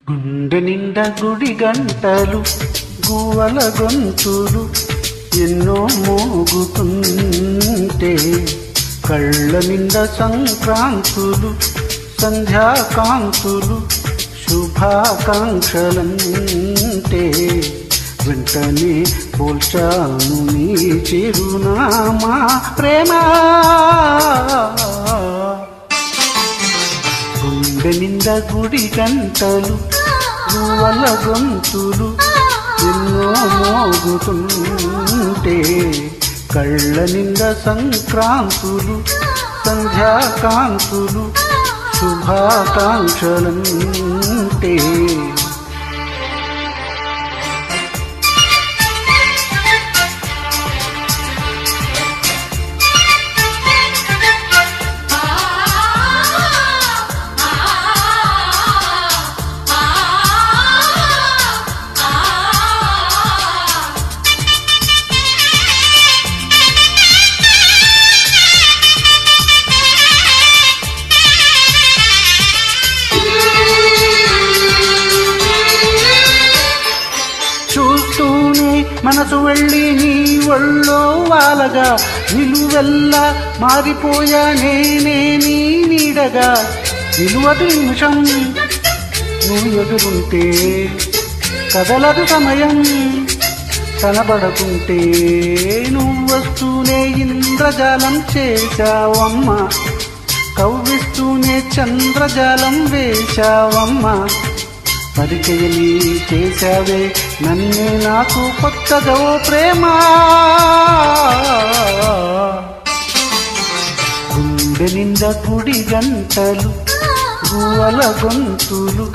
గుండె నిండా గుడి గంటలు గువ్వల గొంతులు ఎన్నో మోగుతుంటే కళ్ళ నిండా సంక్రాంతులు సంధ్యాకాంతులు శుభాకాంక్షలంటే వెంటనే పోల్చాను నీ చిరునామా ప్రేమ. గుండె నిండా గుడి గంటలు గువ్వల గొంతులు ఎన్నో మోగుతుంటే కళ్ళ నిండా సంక్రాంతులు సంధ్యాకాంతులు శుభాకాంక్షలంటే మనసు వెళ్ళి నీ ఒళ్ళో వాలగా నిలువెల్లా మారిపోయానే నీ నీడగా నిలువదు నిమిషం నువ్వు ఎదురుంటే కదలదు సమయం కనబడకుంటే నువ్వు వస్తూనే ఇంద్రజాలం చేశావమ్మ కవ్విస్తూనే చంద్రజాలం వేశావమ్మ పరిచయని చేశావే నన్నే నాకు కొత్తగా ఓ ప్రేమ. గుండె నిండా గుడి గంటలు గువ్వల గొంతులు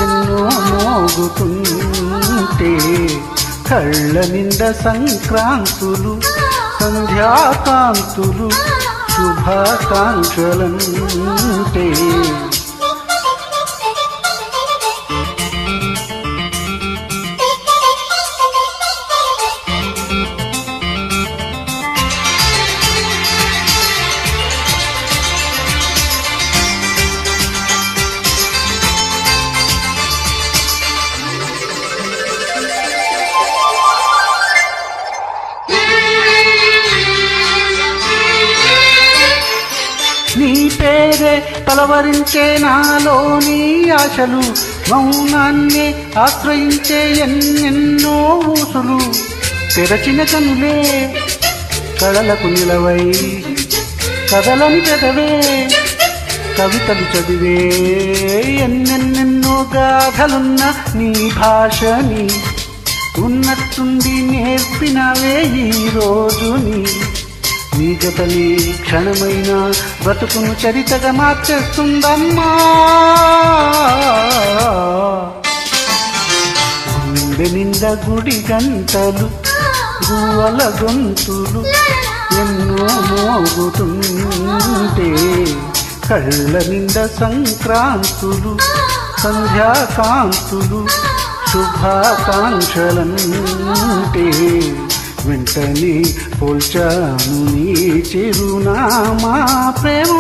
ఎన్నో మోగుతుంటే కళ్ళ నిండా సంక్రాంతులు సంధ్యాకాంతులు శుభాకాంక్షలంటే నీ పేరే పలవరించే నాలోని ఆశలు మౌనాన్ని ఆశ్రయించే ఎన్నెన్నో ఊసులు తెరచిన కనులే కళలకు నిలవై కథలని పెదవే కవితలు చదివే ఎన్నెన్నెన్నో గాథలున్న నీ భాషని ఉన్నట్టుండి నేర్పినవే ఈ రోజుని నీ జతని క్షణమైన బ్రతుకును చరితగా మార్చేస్తుందమ్మా. గుండె నిండా గుడి గంటలు గువ్వల గొంతులు ఎన్నో మోగుతుంటే కళ్ళ నిండా సంక్రాంతులు సంధ్యాకాంతులు శుభాకాంక్షలంటే వెంటనే పోల్చాను నీ చిరునామా ప్రేమ.